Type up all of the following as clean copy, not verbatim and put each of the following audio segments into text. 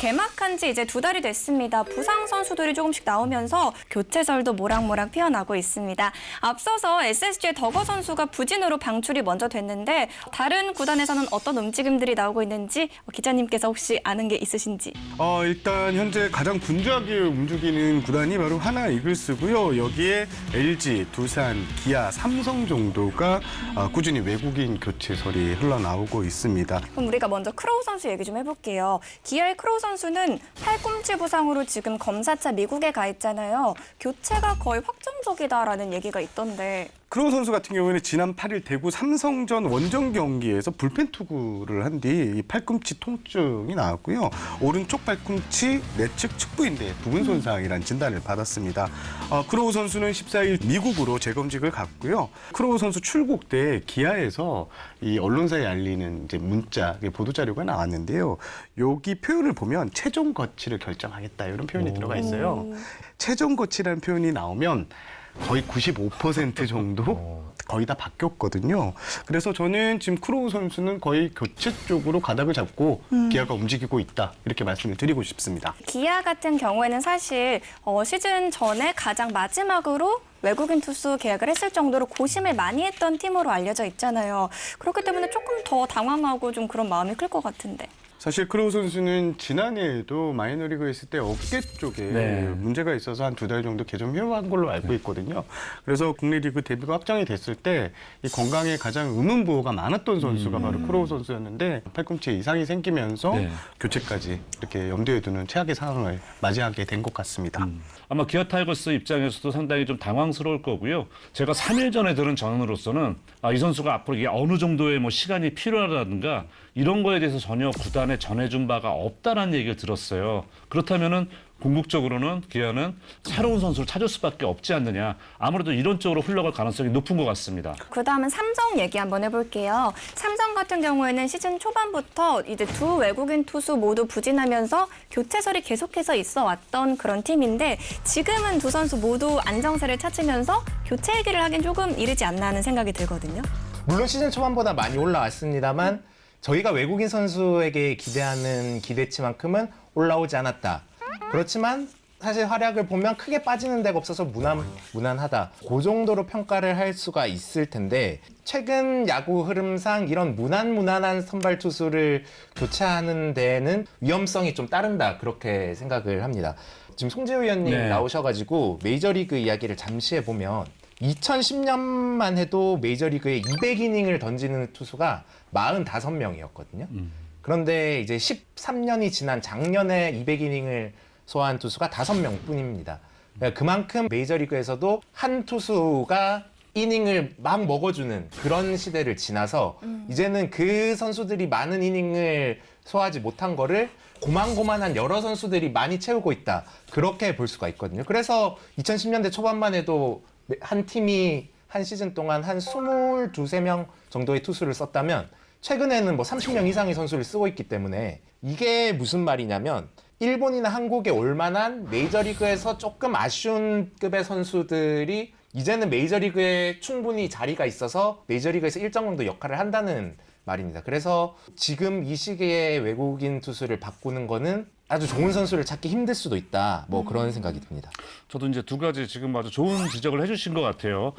개막한 지 이제 2달이 됐습니다. 부상 선수들이 조금씩 나오면서 교체설도 모락모락 피어나고 있습니다. 앞서서 SSG의 덕어 선수가 부진으로 방출이 먼저 됐는데 다른 구단에서는 어떤 움직임들이 나오고 있는지 기자님께서 혹시 아는 게 있으신지? 일단 현재 가장 분주하게 움직이는 구단이 바로 하나 이글스고요. 여기에 LG, 두산, 기아, 삼성 정도가 꾸준히 외국인 교체설이 흘러나오고 있습니다. 그럼 우리가 먼저 크로우 선수 얘기 좀 해볼게요. 기아의 크로우 선수는 팔꿈치 부상으로 지금 검사차 미국에 가 있잖아요. 교체가 거의 확정적이다라는 얘기가 있던데. 크로우 선수 같은 경우에는 지난 8일 대구 삼성전 원정 경기에서 불펜 투구를 한 뒤 이 팔꿈치 통증이 나왔고요. 오른쪽 팔꿈치 내측 측부인대 부분 손상이라는 진단을 받았습니다. 크로우 선수는 14일 미국으로 재검직을 갔고요. 크로우 선수 출국 때 기아에서 이 언론사에 알리는 이제 문자, 보도 자료가 나왔는데요. 여기 표현을 보면 최종 거치를 결정하겠다 이런 표현이 들어가 있어요. 최종 거치라는 표현이 나오면 거의 95% 정도 거의 다 바뀌었거든요. 그래서 저는 지금 크로우 선수는 거의 교체 쪽으로 가닥을 잡고 기아가 움직이고 있다 이렇게 말씀을 드리고 싶습니다. 기아 같은 경우에는 사실 시즌 전에 가장 마지막으로 외국인 투수 계약을 했을 정도로 고심을 많이 했던 팀으로 알려져 있잖아요. 그렇기 때문에 조금 더 당황하고 좀 그런 마음이 클 것 같은데. 사실 크로우 선수는 지난해에도 마이너리그에 있을 때 어깨 쪽에 문제가 있어서 한 2달 정도 개점휴업한 걸로 알고 있거든요. 그래서 국내 리그 데뷔가 확정이 됐을 때 이 건강에 가장 의문부호가 많았던 선수가 바로 크로우 선수였는데 팔꿈치에 이상이 생기면서 교체까지 이렇게 염두에 두는 최악의 상황을 맞이하게 된 것 같습니다. 아마 기아 타이거스 입장에서도 상당히 좀 당황스러울 거고요. 제가 3일 전에 들은 전언으로서는 이 선수가 앞으로 이게 어느 정도의 시간이 필요하다든가 이런 거에 대해서 전혀 구단에 전해준 바가 없다라는 얘기를 들었어요. 그렇다면은 궁극적으로는 기아는 새로운 선수를 찾을 수밖에 없지 않느냐. 아무래도 이런 쪽으로 흘러갈 가능성이 높은 것 같습니다. 그다음은 삼성 얘기 한번 해볼게요. 삼성 같은 경우에는 시즌 초반부터 이제 두 외국인 투수 모두 부진하면서 교체설이 계속해서 있어 왔던 그런 팀인데 지금은 두 선수 모두 안정세를 찾으면서 교체 얘기를 하긴 조금 이르지 않나 하는 생각이 들거든요. 물론 시즌 초반보다 많이 올라왔습니다만 저희가 외국인 선수에게 기대하는 기대치만큼은 올라오지 않았다. 그렇지만 사실 활약을 보면 크게 빠지는 데가 없어서 무난하다. 그 정도로 평가를 할 수가 있을 텐데 최근 야구 흐름상 이런 무난한 선발 투수를 교체하는 데는 위험성이 좀 따른다. 그렇게 생각을 합니다. 지금 송재우 위원님 나오셔가지고 메이저리그 이야기를 잠시 해보면 2010년만 해도 메이저리그에 200이닝을 던지는 투수가 45명이었거든요. 그런데 이제 13년이 지난 작년에 200이닝을 소화한 투수가 5명 뿐입니다. 그러니까 그만큼 메이저리그에서도 한 투수가 이닝을 막 먹어주는 그런 시대를 지나서 이제는 그 선수들이 많은 이닝을 소화하지 못한 거를 고만고만한 여러 선수들이 많이 채우고 있다. 그렇게 볼 수가 있거든요. 그래서 2010년대 초반만 해도 한 팀이 한 시즌 동안 한 22, 23명 정도의 투수를 썼다면 최근에는 30명 이상의 선수를 쓰고 있기 때문에 이게 무슨 말이냐면 일본이나 한국에 올 만한 메이저리그에서 조금 아쉬운 급의 선수들이 이제는 메이저리그에 충분히 자리가 있어서 메이저리그에서 일정 정도 역할을 한다는 말입니다. 그래서 지금 이 시기에 외국인 투수를 바꾸는 거는 아주 좋은 선수를 찾기 힘들 수도 있다. 그런 생각이 듭니다. 저도 이제 두 가지 지금 아주 좋은 지적을 해주신 것 같아요.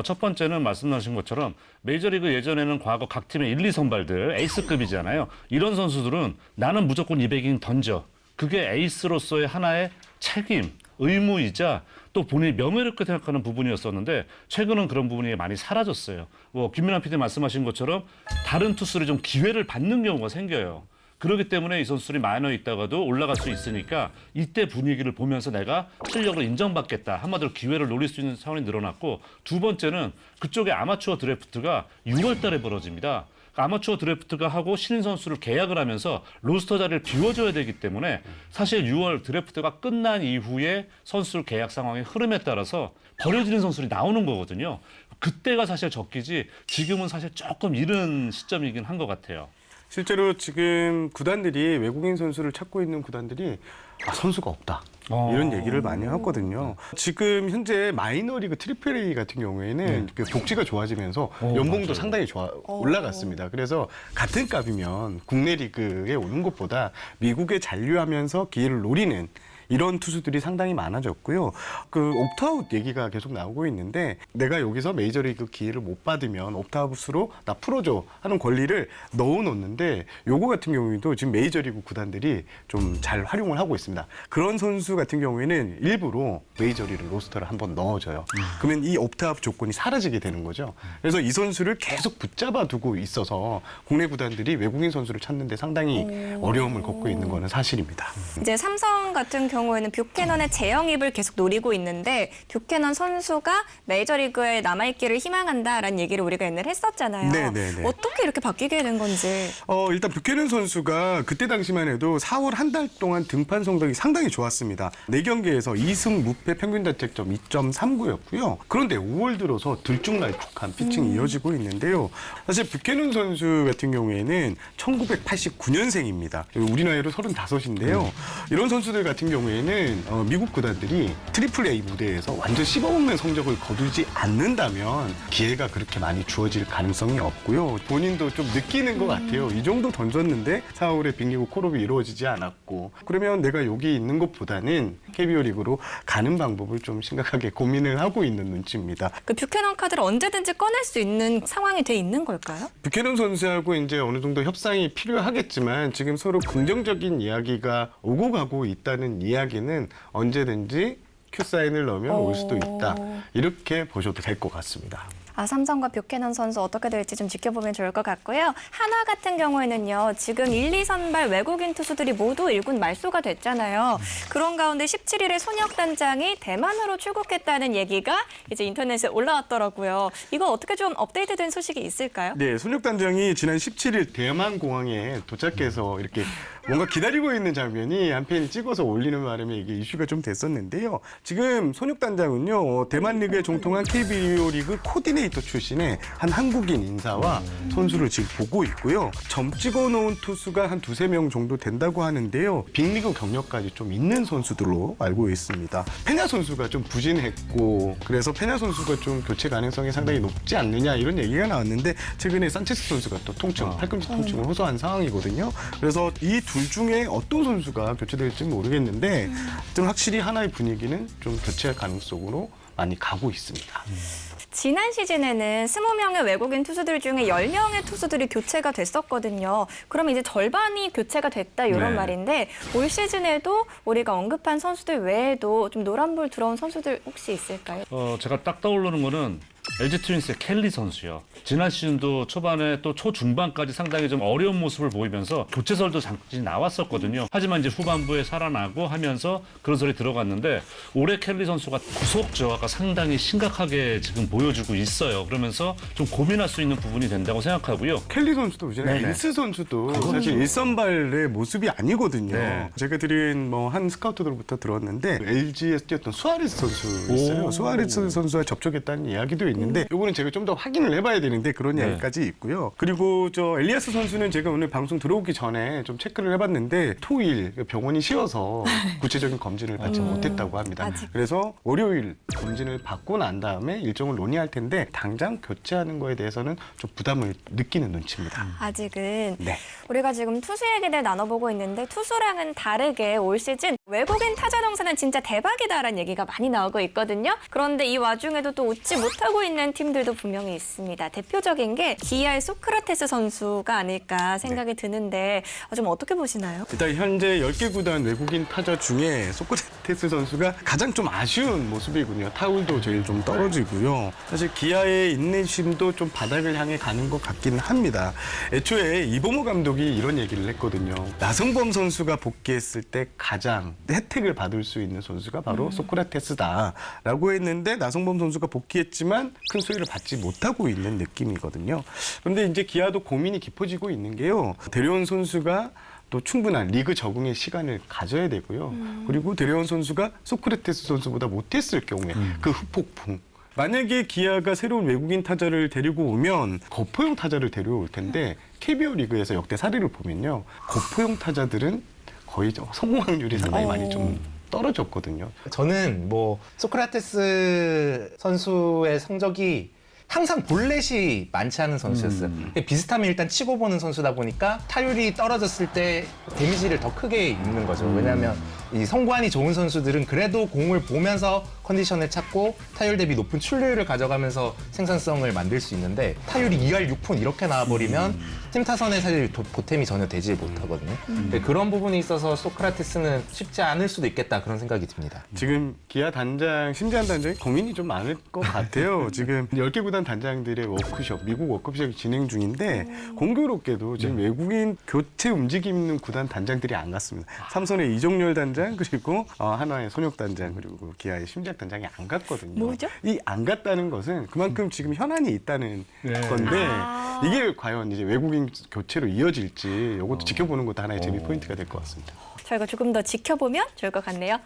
첫 번째는 말씀하신 것처럼 메이저리그 예전에는 과거 각 팀의 1, 2선발들 에이스급이잖아요. 이런 선수들은 나는 무조건 200이닝 던져. 그게 에이스로서의 하나의 책임, 의무이자 또 본인이 명예롭게 생각하는 부분이었었는데 최근은 그런 부분이 많이 사라졌어요. 김민환 PD 말씀하신 것처럼 다른 투수를 좀 기회를 받는 경우가 생겨요. 그렇기 때문에 이 선수들이 마이너에 있다가도 올라갈 수 있으니까 이때 분위기를 보면서 내가 실력을 인정받겠다. 한마디로 기회를 노릴 수 있는 상황이 늘어났고 두 번째는 그쪽에 아마추어 드래프트가 6월 달에 벌어집니다. 아마추어 드래프트가 하고 신인 선수를 계약을 하면서 로스터 자리를 비워줘야 되기 때문에 사실 6월 드래프트가 끝난 이후에 선수 계약 상황의 흐름에 따라서 버려지는 선수들이 나오는 거거든요. 그때가 사실 적기지 지금은 사실 조금 이른 시점이긴 한 것 같아요. 실제로 지금 구단들이 외국인 선수를 찾고 있는 구단들이 선수가 없다. 이런 얘기를 많이 하거든요. 지금 현재 마이너리그 트리플 A 같은 경우에는 그 복지가 좋아지면서 연봉도 맞아요. 상당히 올라갔습니다. 그래서 같은 값이면 국내 리그에 오는 것보다 미국에 잔류하면서 기회를 노리는 이런 투수들이 상당히 많아졌고요. 그 옵트아웃 얘기가 계속 나오고 있는데 내가 여기서 메이저리그 기회를 못 받으면 옵트아웃으로 나 풀어줘 하는 권리를 넣어놓는데 요거 같은 경우에도 지금 메이저리그 구단들이 좀 잘 활용을 하고 있습니다. 그런 선수 같은 경우에는 일부러 메이저리그 로스터를 한번 넣어줘요. 그러면 이 옵트아웃 조건이 사라지게 되는 거죠. 그래서 이 선수를 계속 붙잡아 두고 있어서 국내 구단들이 외국인 선수를 찾는데 상당히 어려움을 겪고 있는 거는 사실입니다. 이제 삼성 같은 경우에는 뷰캐넌의 재영입을 계속 노리고 있는데 뷰캐넌 선수가 메이저리그에 남아있기를 희망한다라는 얘기를 우리가 옛날에 했었잖아요. 네네네. 어떻게 이렇게 바뀌게 된 건지. 일단 뷰캐넌 선수가 그때 당시만 해도 4월 한 달 동안 등판 성적이 상당히 좋았습니다. 4경기에서 2승 무패 평균 자책점 2.39였고요. 그런데 5월 들어서 들쭉날쭉한 피칭이 이어지고 있는데요. 사실 뷰캐넌 선수 같은 경우에는 1989년생입니다. 우리 나이로 35인데요. 이런 선수들 같은 경우에는 미국 구단들이 트리플 A 무대에서 완전 씹어먹는 성적을 거두지 않는다면 기회가 그렇게 많이 주어질 가능성이 없고요. 본인도 좀 느끼는 것 같아요. 이 정도 던졌는데 4월에 빅리그 콜업이 이루어지지 않았고 그러면 내가 여기 있는 것보다는 KBO 리그로 가는 방법을 좀 심각하게 고민을 하고 있는 눈치입니다. 그 뷰캐넌 카드를 언제든지 꺼낼 수 있는 상황이 돼 있는 걸까요? 뷰캐넌 선수하고 이제 어느 정도 협상이 필요하겠지만 지금 서로 긍정적인 이야기가 오고 가고 있다는 이야기는 언제든지 큐사인을 넣으면 올 수도 있다. 이렇게 보셔도 될 것 같습니다. 삼성과 뷰캐넌 선수 어떻게 될지 좀 지켜보면 좋을 것 같고요. 한화 같은 경우에는요. 지금 1, 2선발 외국인 투수들이 모두 1군 말소가 됐잖아요. 그런 가운데 17일에 손혁 단장이 대만으로 출국했다는 얘기가 이제 인터넷에 올라왔더라고요. 이거 어떻게 좀 업데이트된 소식이 있을까요? 네, 손혁 단장이 지난 17일 대만 공항에 도착해서 이렇게 뭔가 기다리고 있는 장면이 한 팬이 찍어서 올리는 바람에 이게 이슈가 좀 됐었는데요. 지금 손혁 단장은요, 대만 리그에 종통한 KBO 리그 코디네이터 출신의 한 한국인 인사와 선수를 지금 보고 있고요. 점 찍어놓은 투수가 한 2-3명 정도 된다고 하는데요. 빅리그 경력까지 좀 있는 선수들로 알고 있습니다. 페냐 선수가 좀 부진했고 그래서 페냐 선수가 좀 교체 가능성이 상당히 높지 않느냐 이런 얘기가 나왔는데 최근에 산체스 선수가 또 팔꿈치 통증을 호소한 상황이거든요. 그래서 이 둘 중에 어떤 선수가 교체될지 모르겠는데 하여튼 확실히 하나의 분위기는 좀 교체 가능성으로 많이 가고 있습니다. 지난 시즌에는 20명의 외국인 투수들 중에 10명의 투수들이 교체가 됐었거든요. 그러면 이제 절반이 교체가 됐다 이런 네. 말인데 올 시즌에도 우리가 언급한 선수들 외에도 좀 노란불 들어온 선수들 혹시 있을까요? 제가 딱 떠오르는 거는 LG 트윈스의 켈리 선수요. 지난 시즌도 초반에 또 초중반까지 상당히 좀 어려운 모습을 보이면서 교체설도 잠깐 나왔었거든요. 하지만 이제 후반부에 살아나고 하면서 그런 소리 들어갔는데 올해 켈리 선수가 구속 저하가 상당히 심각하게 지금 보여주고 있어요. 그러면서 좀 고민할 수 있는 부분이 된다고 생각하고요. 켈리 선수도 이제 엔스 선수도 사실 일선발의 모습이 아니거든요. 네. 제가 드린 한 스카우터들부터 들었는데 LG에서 뛰었던 수아레스 선수 있어요. 수아레스 선수와 접촉했다는 이야기도 있는데 요거는 제가 좀 더 확인을 해봐야 되는데 그런 이야기까지 있고요. 그리고 엘리아스 선수는 제가 오늘 방송 들어오기 전에 좀 체크를 해봤는데 토일 병원이 쉬어서 구체적인 검진을 받지 못했다고 합니다. 아직. 그래서 월요일 검진을 받고 난 다음에 일정을 논의할 텐데 당장 교체하는 거에 대해서는 좀 부담을 느끼는 눈치입니다. 아직은 네. 우리가 지금 투수 얘기를 나눠보고 있는데 투수랑은 다르게 올 시즌 외국인 타자 동사는 진짜 대박이다라는 얘기가 많이 나오고 있거든요. 그런데 이 와중에도 또 웃지 못하고 있는 팀들도 분명히 있습니다. 대표적인 게 기아의 소크라테스 선수가 아닐까 생각이 드는데 좀 어떻게 보시나요? 일단 현재 10개 구단 외국인 타자 중에 소크라테스 선수가 가장 좀 아쉬운 모습이군요. 타율도 제일 좀 떨어지고요. 사실 기아의 인내심도 좀 바닥을 향해 가는 것 같기는 합니다. 애초에 이범호 감독이 이런 얘기를 했거든요. 나성범 선수가 복귀했을 때 가장 혜택을 받을 수 있는 선수가 바로 소크라테스다라고 했는데 나성범 선수가 복귀했지만 큰 수혜를 받지 못하고 있는 느낌이거든요. 그런데 이제 기아도 고민이 깊어지고 있는 게요. 데려온 선수가 또 충분한 리그 적응의 시간을 가져야 되고요. 그리고 데려온 선수가 소크라테스 선수보다 못했을 경우에 그 후폭풍 만약에 기아가 새로운 외국인 타자를 데리고 오면 거포형 타자를 데려올 텐데 KBO 리그에서 역대 사례를 보면요. 거포형 타자들은 거의 성공 확률이 상당히 많이 좀 떨어졌거든요. 저는 뭐 소크라테스 선수의 성적이 항상 볼넷이 많지 않은 선수였어요. 비슷하면 일단 치고 보는 선수다 보니까 타율이 떨어졌을 때 데미지를 더 크게 입는 거죠. 왜냐하면 이 성관이 좋은 선수들은 그래도 공을 보면서 컨디션을 찾고 타율 대비 높은 출루율을 가져가면서 생산성을 만들 수 있는데 타율이 2할 6푼 이렇게 나와버리면 팀 타선에 사실 보탬이 전혀 되지 못하거든요. 근데 그런 부분이 있어서 소크라테스는 쉽지 않을 수도 있겠다 그런 생각이 듭니다. 지금 기아 단장, 신재한 단장이 고민이 좀 많을 것 같아요. 지금 10개 구단 단장들의 워크숍, 미국 워크숍이 진행 중인데 공교롭게도 지금 외국인 교체 움직임 있는 구단 단장들이 안 갔습니다. 삼성의 이종열 단장 그리고 한화의 손혁 단장 그리고 기아의 심재학 단장이 안 갔거든요. 뭐죠? 이 안 갔다는 것은 그만큼 지금 현안이 있다는 건데 이게 과연 이제 외국인 교체로 이어질지 이것도 지켜보는 것도 하나의 재미 포인트가 될 것 같습니다. 저희가 조금 더 지켜보면 좋을 것 같네요.